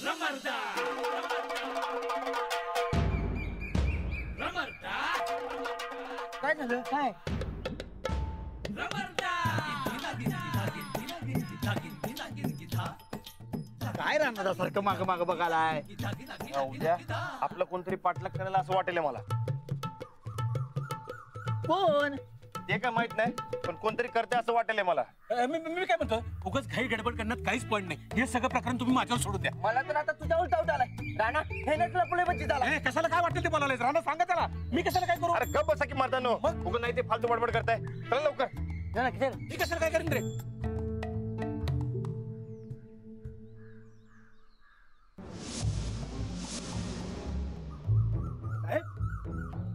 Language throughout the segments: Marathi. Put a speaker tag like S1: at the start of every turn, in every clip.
S1: रमरदा रमरदा
S2: काय झालं काय
S1: रमरदा
S2: काय राहणार सारखं माग माग बघायलाय
S3: उद्या आपलं कोणतरी पाठलाग करायला असं वाटेल मला.
S2: कोण
S3: ते काय माहित नाही पण कोणतरी करते असं वाटेल मला.
S1: मी काय म्हणतो उगाच घाई गडबड करण्यात काहीच पॉईंट नाही. हे सगळं प्रकरण तुम्ही माझ्यावर सोडून द्या.
S2: मला तर आता तुझ्यावर डाऊट आलाय राणा हे नटला पुढे बच्ची झाला.
S1: कशाला काय वाटेल ते बोलायला राणा सांगा त्याला. मी कशाला काय करू.
S3: अरे गप बसा की मर्दानो उगा नाही ते फालतू बडबड करताय. चला लवकर.
S1: मी कशाला काय करेन रे.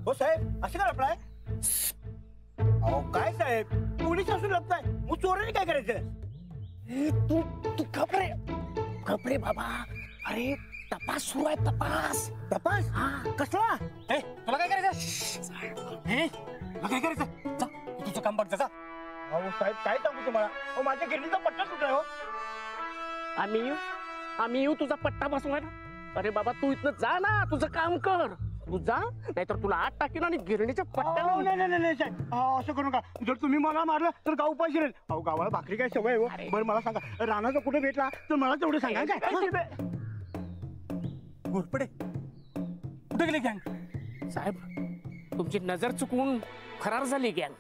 S2: हो साहेब असं काय लपलाय. अहो काय साहेब पोलीस असून लपताय मग चोराने काय करायचं. तू तू कपडे कपडे बाबा. अरे तपास सुरू आहे. तपास तपास हा कसला.
S1: तुला काय करायचं. तुला काय करायचं जा तुझं काम बघ जा.
S2: अहो साहेब काय सांगू तुम्हाला. अहो माझ्या गिरणीचा पट्टा सुटलाय हो.
S4: आम्ही येऊ तुझा पट्टा बसवायला. अरे बाबा तू इथनं जा ना तुझं काम कर. तू जा नाहीतर तुला आत टाकीन आणि गिरणीच्या पट्ट्याला.
S2: नाही साहेब असं करू नका. जर तुम्ही मला मारलं तर गाव उपाशी राहील. अहो गावाला भाकरी काय सवय हो. बरं मला सांगा राणाचा कुठे भेटला तर मला तेवढं सांगा काय.
S1: घोरपडे कुठे गेले गँग.
S4: साहेब तुमची नजर चुकवून फरार झाली गँग.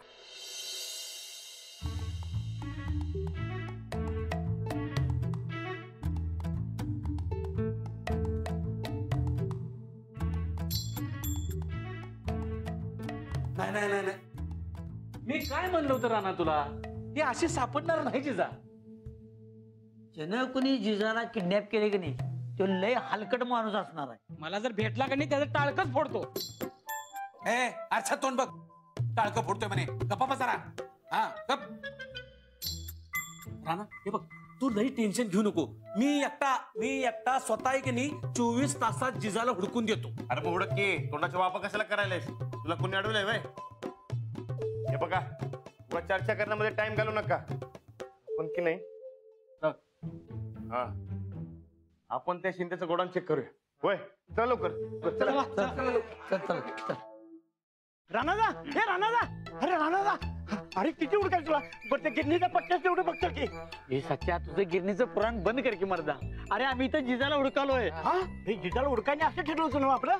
S1: नाही मी काय म्हणलं होतं राणा तुला. ती अशी सापडणार नाही जिजा.
S5: ज्यानं कुणी जिजाला किडनॅप केले की नाही तो लय हलकट माणूस असणार आहे.
S4: मला जर भेटला का नाही त्याचं टाळकच फोडतो.
S1: अच्छा तोंड बघ टाळकं फोडतोय म्हणे. गप्पा बसा हा गप. राणा हे बघ तू लई टेन्शन घेऊ नको. मी एकटा स्वतः आहे की नाही 24 तासात जिजाला हुडकून देतो.
S3: अरे मग हुडक की तोंडाचा वापर कशाला करायलास. तुला कोणी अडवलंय वय. हे बघा उगा चर्चा करण्यामध्ये टाइम घालू नका. पण की नाही हा आपण त्या शिंदेचं गोडाऊन चेक करूया. होय चल लवकर चला.
S2: राणादा हे राणादा. अरे राणादा अरे किती उडकायचं तुला. बरं त्या गिरणीचा पट्ट्याच तेवढं बघतो की.
S5: हे सच्चा तुझं गिरणीचं पुराण बंद कर की मर्दा. अरे आम्ही इथं जिजाला हुडकालोय.
S2: हा हे जिजाला उडकायने असं ठरलं होतं ना आपलं.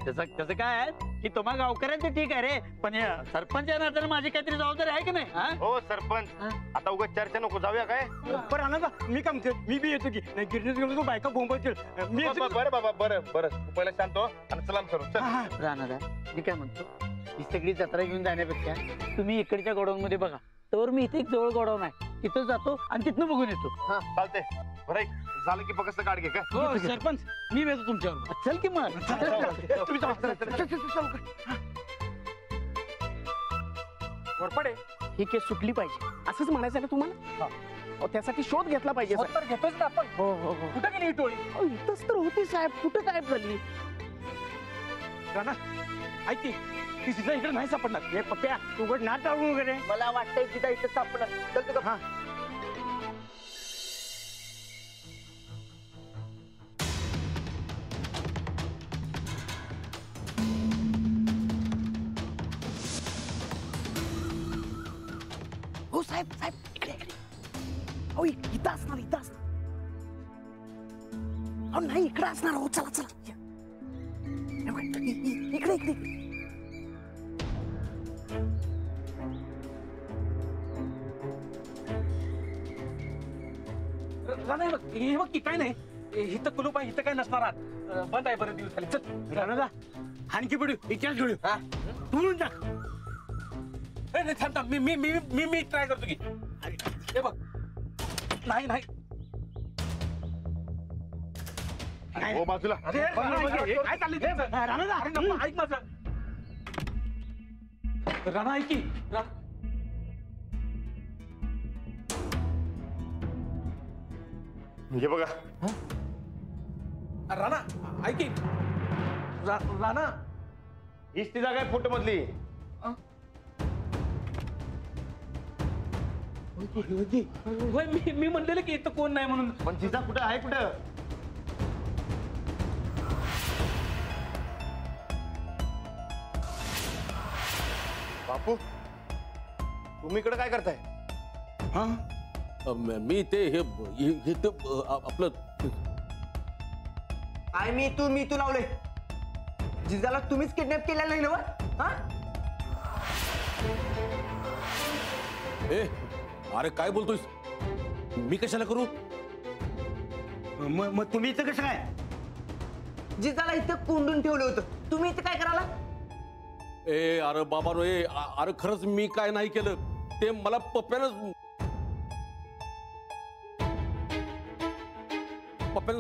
S5: त्याचं काय आहे की तुम्हा गावकऱ्यांचं ठीक आहे रे पण सरपंच या नात्याने माझी काहीतरी जबाबदारी आहे की नाही.
S3: हो सरपंच आता उगा चर्चा नको जाऊया काय.
S2: पण राणादा मी काय म्हणते मी बी येतो की नाही गिरणीत गेलो तो बायका बोंबतील. मी येतो की.
S3: बरं बाबा बरं तू पहिला शांत हो आणि सलाम करू चल.
S5: राणादा मी काय म्हणतो ही सगळी जत्रा घेऊन जाण्यापेक्षा तुम्ही इकडच्या गोडाऊन मध्ये बघा. तर मी इथे एक जवळ गोडाऊन आहे तिथं जातो आणि तिथनं बघून येतो.
S3: हा चालते बरं झालं की फक्त गाड घे का.
S4: हो सरपंच मी येतो तुमच्यावर.
S5: चल की मग.
S2: तुम्ही
S4: घोरपडे ही केस सुटली पाहिजे असंच म्हणायचं ना तुम्हाला. त्यासाठी शोध घेतला पाहिजे.
S2: तर घेतोच ना आपण.
S4: हो हो हो
S2: कुठं गेली ही टोळी.
S4: इथंच तर होती साहेब कुठं गायब झाली.
S2: राणा ऐक की ती तिचा इकडे नाही सापडणार. हे पप्प्या तू उघड ना टाळून वगैरे.
S5: मला वाटतंय तिथं इथं सापडणार. चल तुझं.
S2: हा
S4: हो साहेब इकडे हो इथं असणार हो नाही इकडे असणार. हो चला इकडे हे बघ की काय नाही. इथं कुलूप आहे इथं काय नसणार आत. बंद आहे बरं दिवस खाली. चल
S2: राणादा आणखी पडू इतिहास घेऊ. तू टाक.
S1: नाही थांब मी ट्राय करतो की. हे बघ नाही
S3: हो बाजूला.
S1: काय चाललंय
S2: राणादा
S1: अरे नको ऐक माझं. राणा ऐक की
S3: हे बघा
S1: राणा ऐक की राणा
S3: हीच ती जागा आहे फोटो मधली.
S1: होय मी म्हणलेलं की इथं कोण नाही म्हणून.
S3: पण तिचा कुठं आहे कुठं. बापू तुम्ही इकडे काय करताय?
S1: हा मी ते हे ते आपलं
S6: काय मी तू लावले जिजाला तुम्हीच किडनॅप केलेलं नाही ना? हा
S1: ए अरे काय बोलतोयस? मी कशाला करू?
S2: मग तुम्ही इथं कसं काय?
S6: जिजाला इथं कोंडून ठेवलं होतं, तुम्ही इथं काय करायला?
S1: ए अरे बाबा रो अरे खरंच मी काय नाही केलं, ते मला पप्प्यानं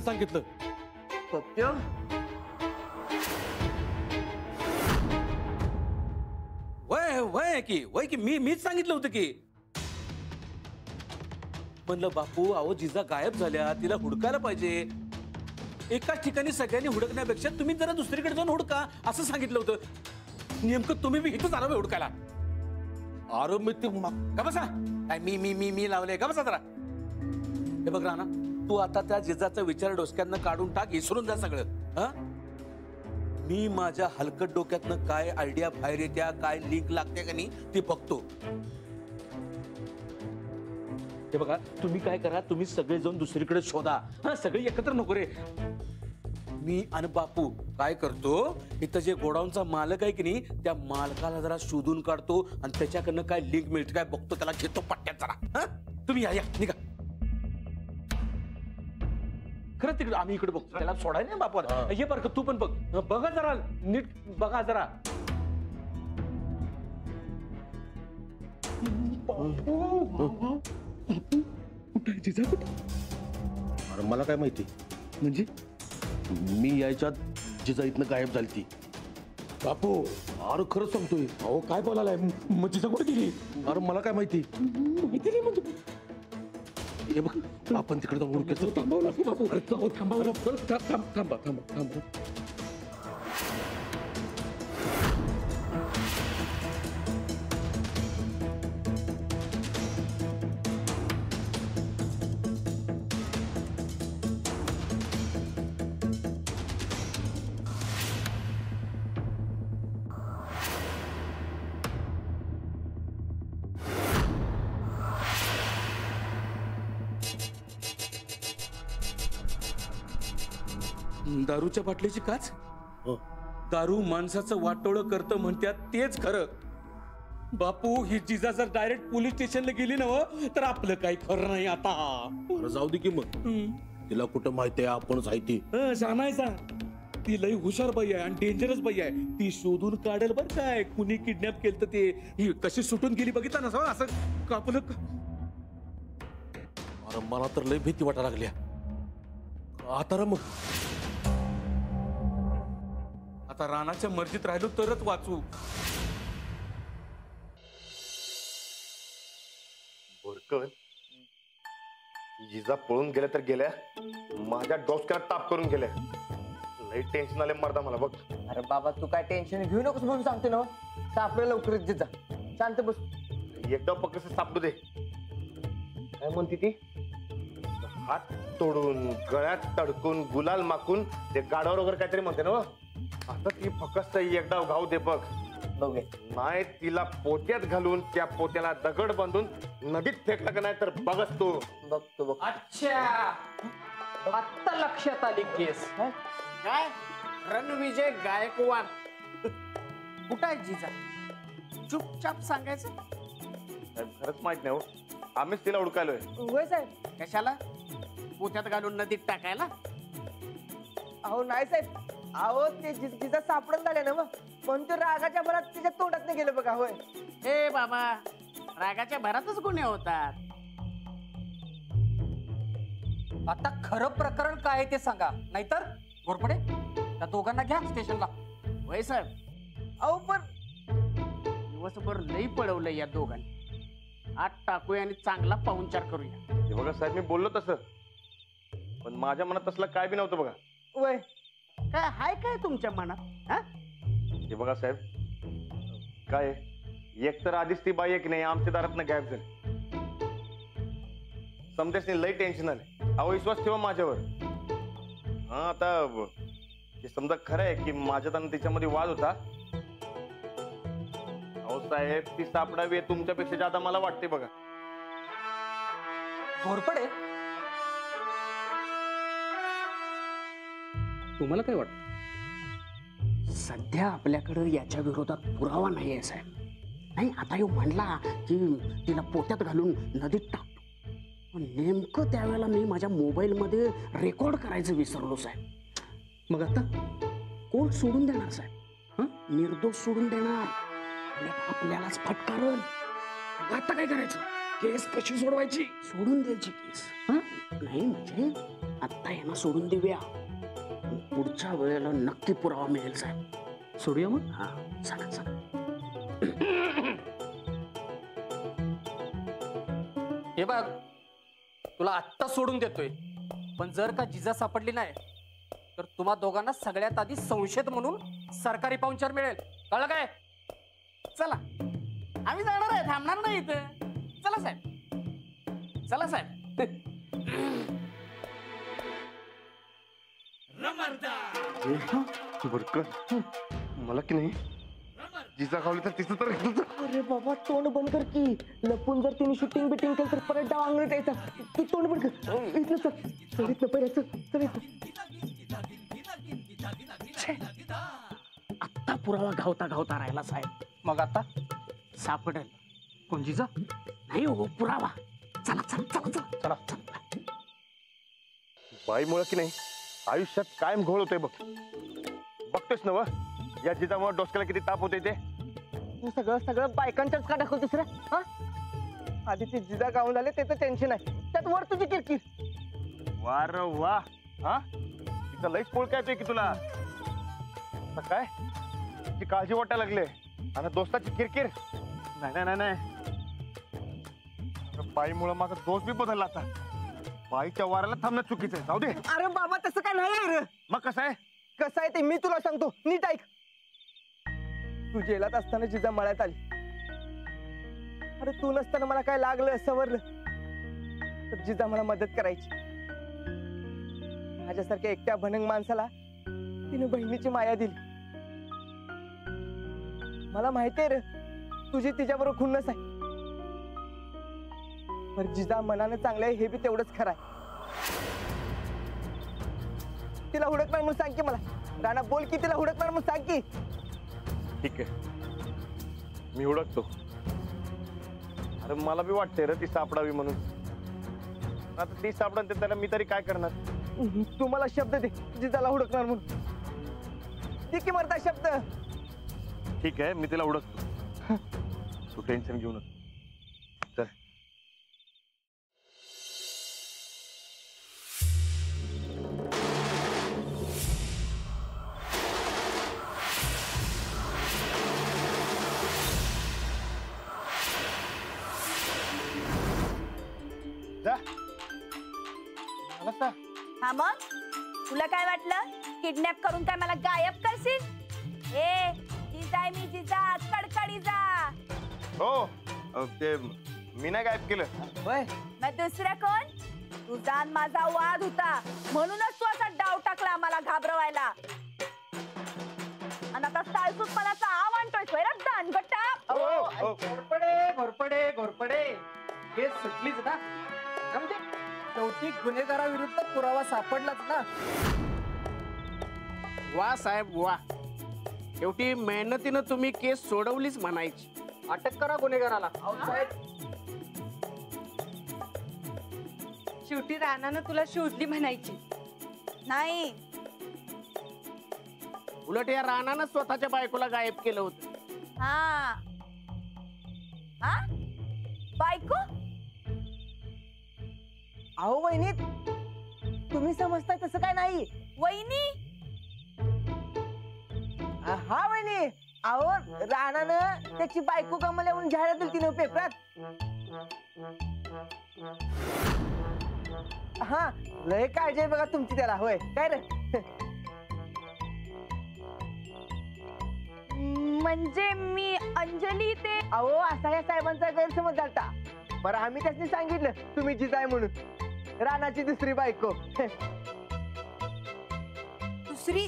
S1: सांगितलं.
S6: पप्प्या
S1: वय की मीच सांगितलं होतं की. म्हणलं बापू अहो जिजा गायब झाल्या, तिला हुडकायला पाहिजे. एकाच ठिकाणी सगळ्यांनी हुडकण्यापेक्षा तुम्ही जरा दुसरीकडे जाऊन हुडका असं सांगितलं होतं. नेमकं तुम्ही इथंच आलो हुडकायला. अरे मी ते का बसा काय मी लावले का बसा जरा. हे बघ राणा तू आता त्या जिजाचा विचार डोसक्यातनं काढून टाक, विसरून जा सगळं. हा मी माझ्या हलकट डोक्यातनं काय आयडिया बाहेर येत्या, काय लिंक लागते का नाही ते बघतो. हे बघा तुम्ही काय करा, तुम्ही सगळे जाऊन दुसरीकडे शोधा. हा सगळे एकत्र नको रे. मी आणि बापू काय करतो, इथं जे गोडाऊनचा मालक आहे की नाही त्या मालकाला जरा शोधून काढतो आणि त्याच्याकडनं काय लिंक मिळते काय बघतो, त्याला घेतो पट्ट्यात जरा. हा तुम्ही या निघा. खरं तिकडे आम्ही इकडे बघतो, त्याला सोडाय नाही बापू. हे बरं का तू पण बघ, बघा जरा नीट बघा जरा.
S7: अरे मला काय माहिती,
S1: म्हणजे
S7: मी यायच्यात जिजा इथनं गायब झाली ती.
S1: बापू अरे खरंच सांगतोय. अहो काय बोलायलाय, मग जिजा कुठे गेली?
S7: अरे मला काय माहिती.
S1: माहिती नाही म्हणजे
S7: हे बघ आपण तिकडे जाऊन हुडकायचं.
S1: थांबा. दारूच्या बाटलीची काच. दारू माणसाचं वाटोळं करतं म्हणतात तेच खरं. बापू ही जिजा जर डायरेक्ट पोलीस स्टेशनला गेली ना तर आपलं काही खरं नाही आता.
S7: अरे जाऊ दे की मग, तिला कुठं माहिती आहे आपणच आहे ती.
S1: सांगायचा ती लई हुशार बाई आहे आणि डेंजरस बाई आहे. ती शोधून काढेल बर काय कुणी किडनॅप केलं तर ते. ही कशी सुटून गेली बघितलं ना असं कापलं.
S7: अरे मला तर लय भीती वाटायला लागल्या आता. रे मग
S1: आता रानाच्या मर्जीत राहिलो तरच वाचू.
S3: भोरकन जिजा पळून गेल्या तर गेल्या, माझ्या डोसक्याला ताप करून गेल्या. लई टेन्शन आले मर्दा मला बघ.
S6: अरे बाबा तू काय टेन्शन घेऊ नकोस म्हणून सांगते ना. सापडे लवकरच जिजा, शांत बस.
S3: एकदा पक्क सापडू दे. काय म्हणते ती? हात तोडून गळ्यात तडकून गुलाल माकून ते गाडावर वगैरे काहीतरी म्हणते ना. आता ती फक्त एकदा घाव दे बघ.
S6: बघूया
S3: नाही तिला पोत्यात घालून त्या पोत्याला दगड बांधून नदीत फेकला का नाही तर बघच तू.
S6: बघतो बघ.
S4: अच्छा आत्ता लक्षात आली केस. काय रणविजय गायकवाड कुठं आहे जिजा? चुपचाप सांगायचं.
S3: खरंच माहित नाही हो, आम्हीच तिला हुडकायलोय.
S6: होय साहेब.
S4: कशाला? पोत्यात घालून नदीत टाकायला?
S6: अहो नाही साहेब, अहो ते जिजा सापडून झाले ना मग, पण ते रागाच्या भरात तिच्या तोंडात नाही गेलं बघा. होय
S4: ए बाबा रागाच्या भरातच गुन्हे होतात.
S8: आता खरं प्रकरण काय आहे ते सांगा, नाहीतर घोरपडे त्या दोघांना घ्या स्टेशनला.
S4: वय साहेब
S6: अहो पण
S4: दिवसभर लई पळवलं या दोघांनी. आत टाकूया आणि चांगला पाहुणचार करूया.
S3: हे बघा साहेब मी बोललो तसं, पण माझ्या मनात तसलं काय बी नव्हतं बघा.
S6: वय
S4: काय हाय काय तुमच्या मनात? हा
S3: हे बघा साहेब काय आहे, एक तर आधीच ती बाई आहे की नाही आमच्या दारातनं गायब झाली. समजायचं लई टेन्शन आले. अहो विश्वास ठेवा माझ्यावर. हा आता हे समजा खरं आहे की माझ्यात आणि तिच्यामध्ये वाद होता. अहो साहेब ती सापडावी आहे तुमच्यापेक्षा जादा मला वाटते बघा.
S8: घोरपडे, तुम्हाला काय वाटतं?
S4: सध्या आपल्याकडे याच्या विरोधात पुरावा नाही आहे साहेब. नाही, आता ह्यो म्हणला की तिला पोत्यात घालून नदीत टाकतो. पण नेमकं त्यावेळेला मी माझ्या मोबाईलमध्ये रेकॉर्ड करायचं विसरलो साहेब. मग आता कोर्ट सोडून देणार साहेब. निर्दोष सोडून देणार आणि आपल्यालाच फटकारल. मग आता काय करायचं? केस कशी सोडवायची? सोडून द्यायची केस. नाही म्हणजे आता यांना सोडून देऊया. पुढच्या वेळेला नक्की पुरावा मिळेल साहेब.
S8: सोडूया मग.
S4: हा, सांगा सांगा.
S8: हे बघ, तुला आत्ता सोडून देतोय, पण जर का जिजा सापडली नाही तर तुम्हा दोघांना सगळ्यात आधी संशयित म्हणून सरकारी पाहुणचार मिळेल. कळलं काय? चला, आम्ही जाणार आहे, थांबणार नाही इथं. चला साहेब, चला साहेब.
S3: बरकत मला की नाही जिजा गावली तर तिचं तर
S6: अरे बाबा तोंड बंद कर की. लपून जर तिने शूटिंग बिटिंग केलं तर परत डाव अंगणात यायचा. तू तोंड बंद कर. इथलं चल इथलं पहिलं चल इथं.
S4: आत्ता पुरावा घावता घावता राहिला साहेब.
S8: मग आता
S4: सापडेल.
S8: कोण जिजा?
S4: नाही हो, पुरावा. चला चला चला चला चला.
S3: बाईमुळे की नाही आयुष्यात कायम घोळ होतोय बघ. बघतोस ना व या जिजामुळे डोसक्याला किती ताप होते ते.
S6: तू सगळं सगळं बायकांच्याच का दाखवतोस रे? हा, आधी ती जिजा गावून झाले त्याचं टेन्शन आहे, त्यात वर तुझी किरकिर.
S3: वा र वा. हा, तिचं लईच पोळ काय येतोय की तुला. आता काय तिची काळजी वाटायला लागले आणि दोस्ताची किरकिर. नाही नाही नाही नाही, बाईमुळे माझा दोस्त बी बदलला. आता बाईच्या वाराला थांबणं चुकीचं आहे. जाऊ दे.
S6: अरे बाबा तसं काय नाही आहे रे.
S3: मग कसं आहे?
S6: कसं आहे ते मी तुला सांगतो, नीट ऐक. तू जेलात असताना जिजा मळ्यात आली. अरे तू नसताना मला काय लागलं सवरलं तर जिजा मला मदत करायची. माझ्यासारख्या एकट्या भनंग माणसाला तिने बहिणीची माया दिली. मला माहितीये रे तुझी तिच्याबरोबर खुन्नस आहे. पण जिजा मनानं चांगलं आहे हे बी तेवढंच खरं आहे. तिला हुडकणार म्हणून सांग की मला. राणा बोल की तिला हुडकणार म्हणून सांग की.
S3: ठीक आहे, मी ओळखतो. अरे मला बी वाटतंय रे ती सापडावी म्हणून. आता ती सापडन ते त्याला मी तरी काय करणार.
S6: तू मला शब्द दे जिजाला हुडकणार म्हणून. दे की मरता शब्द.
S3: ठीक आहे, मी तिला ओळखतो. तू टेन्शन घेऊ नको. चल. जा. आलास ना?
S9: हा मग तुला काय वाटलं किडनॅप करून काय मला गायब करशील? ए जिजा आहे मी, जिजा कडकडी जा.
S3: हो, ते मी नाही गायब केलं.
S9: मग दुसरं कोण? तुझा आणि माझा वाद होता म्हणूनच तू असा डाव टाकला मला घाबरवायला. आणि आता साळसूतपणाचा आव आणतोय दानगट्टा.
S8: घोरपडे घोरपडे घोरपडे, हे सुटलीच ना. म्हणजे शेवटी गुन्हेगाराविरुद्ध पुरावा सापडलाच ना.
S4: वा साहेब वा. शेवटी मेहनतीनं तुम्ही केस सोडवलीच म्हणायची.
S8: अटक करा गुन्हेगाराला.
S10: शेवटी रानानं तुला शोधली म्हणायची.
S9: नाही,
S4: उलट या रानानं स्वतःच्या बायकोला गायब केलं होतं.
S9: हा हा बायको.
S6: अहो वहिनी तुम्ही समजताय तसं काय नाही.
S9: वहिनी?
S6: हा वहिनी. अहो राणानं त्याची बायको गमावल्या म्हणून जाहिरात दिली तिने पेपरात. हा लय काळजी आहे बघा तुमची त्याला. होय काय रे?
S9: म्हणजे मी अंजली ते.
S6: अहो असा या साहेबांचा गैरसमज झालता. बरं आम्ही त्यासनी सांगितलं तुम्ही जिजाय म्हणून. राणाची दुसरी बायको.
S9: दुसरी?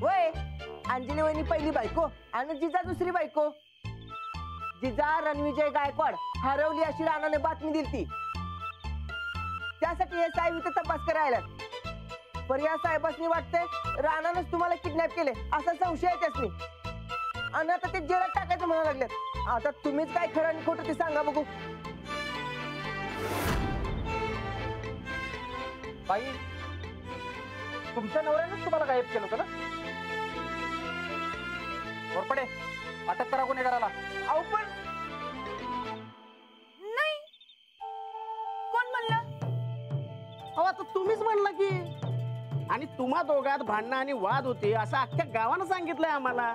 S6: वय अंजली वहिनी पहिली बायको आणि जिजा दुसरी बायको. जिजा रणविजय गायकवाड हरवली अशी राणाने बातमी दिली. त्यासाठी हे साहेब इथे तपास करायला. पण या साहेबांनी वाटतंय राणानंच तुम्हाला किडनॅप केले असा संशय आहे त्यासनी. आणि आता ते जेलात टाकायचं म्हणायला लागलेत. आता तुम्हीच काय खरं आणि खोटं ते सांगा बघू.
S8: बाई, तुमच्या नवऱ्यानेच तुम्हाला गायब केलं होतं ना? घोरपडे, अटक करा गुन्हेगाराला.
S6: अहो पण
S9: नाही. कोण म्हणलं?
S4: अहो आता तुम्हीच म्हणला की. आणि तुम्हा दोघात भांडणं आणि वाद होते असं अख्ख्या गावानं सांगितलंय आम्हाला.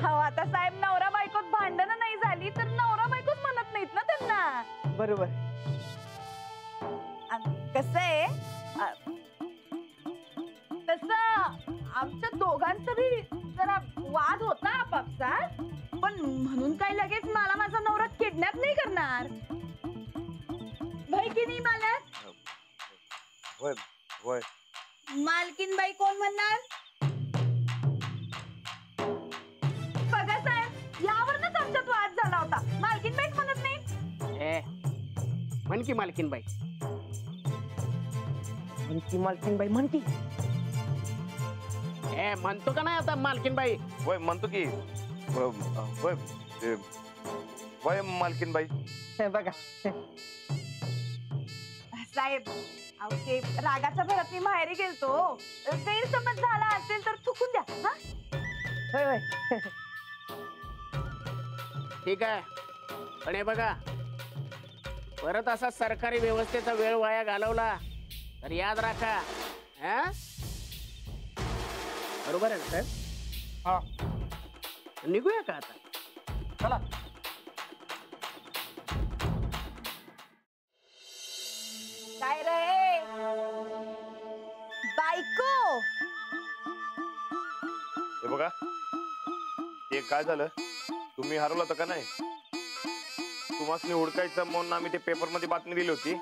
S9: हो आता साहेब नवरा बायकोत भांडणं नाही झाली तर नवरा बायकोच म्हणत नाहीत ना त्यांना.
S6: बरोबर.
S9: कसं आहे तसं आमच्या दोघांचा बी जरा वाद होता आपापसात. पण म्हणून काय लगेच मला माझा नवरा किडनॅप नाही करणार. भाई की नाही मालक?
S3: होय होय.
S9: मालकीन बाई कोण म्हणणार? बघा साहेब यावरच आमच्यात वाद झाला होता. मालकीन बाईच म्हणत नाही.
S4: म्हण की मालकीनबाई.
S6: मालकीनबाई म्हणती.
S4: म्हणतो का नाही आता मालकीनबाई?
S3: होय म्हणतो की. होय होय मालकीनबाई.
S6: बघा
S9: साहेब अहो ते रागाच्या भरात मी माहेरी गेलतो. गैरसमज झाला असेल तर चुकून द्या. हा
S6: होय होय.
S4: ठीक आहे. पण हे बघा, परत असा सरकारी व्यवस्थेचा वेळ वाया घालवला तर याद राखा. हा बरोबर आहे ना साहेब?
S8: हा,
S4: निघूया का आता?
S8: चला.
S9: काय रे बायको?
S3: हे बघा, ते काय झालं, तुम्ही हरवलं होतं का नाही? तुम्हाला हुडकायचं म्हणून आम्ही ते पेपर मध्ये बातमी दिली होती.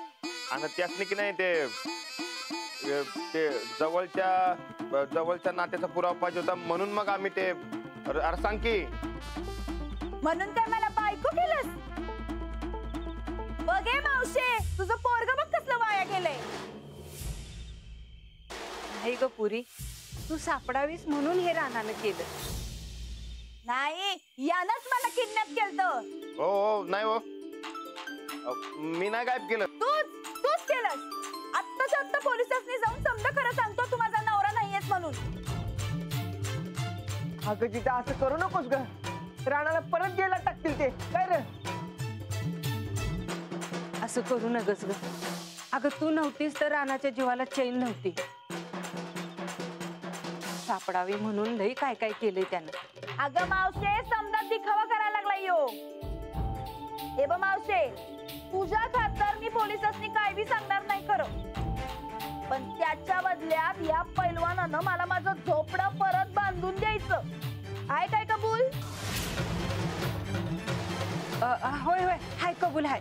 S3: आणि त्यासनी की नाही ते जवळच्या नात्याचा पुरावा पाहिजे होता म्हणून मग आम्ही ते. अरे सांग की.
S9: म्हणून काय मला बायको केलंस? बघे मावशे तुझं पोरग बघ कसलं वाया गेलंय.
S10: नाही ग पुरी, तू सापडावीस म्हणून हे रानानं केलं.
S9: नाही यानंच मला किडनॅप केलं.
S3: हो हो नाही हो, मी नाही गायब केलं.
S9: तूच केलंस. आत्ताच्या आत्ता पोलिसांनी जाऊन समजा खरं सांगतो तू माझा नवरा नाहीयेस म्हणून.
S6: अगं जिजा असं करू नकोस ग. राणाला परत जेलात टाकतील ते. काय रे
S10: असं करू नगस ग. अगं तू नव्हतीस तर रानाच्या जीवाला चैन नव्हती. सापडावी म्हणून लई काय काय केलंय त्यानं.
S9: अगं मावशे समजा दिखावा करायला लागला यो. हे बघ मावशे, तुझ्या खातर मी पोलिसांनी काय बी सांगणार नाही खरं. पण त्याच्या बदल्यात या पैलवानानं मला माझं झोपडं परत बांधून द्यायचं. आहे काय कबूल?
S10: होय होय हाय कबूल हाय.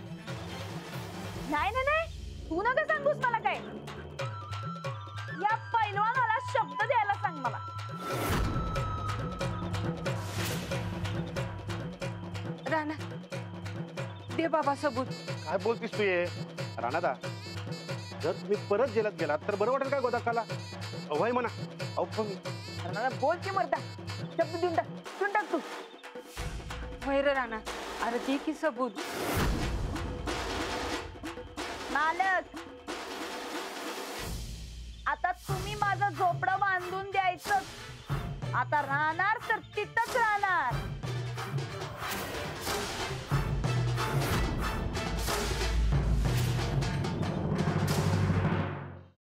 S9: नाही नाही नाही तू नका सांगूस मला काय. या पैलवानाला शब्द द्यायला सांग मला.
S10: राणा दे बाबा सबूत.
S3: काय बोलतीस तू? ये राणादा, जर तुम्ही परत जेलात गेलात तर बरं वाटेल काय गोदाकाला? अवय म्हणा. अहो पण
S6: राणाला बोल की मरता. शब्द देऊन टाक तू.
S10: होय रे राणा, अरे दे की सबूत.
S9: मालक आता तुम्ही माझं झोपडं बांधून द्यायचं. आता राहणार तर तिथंच राहणार.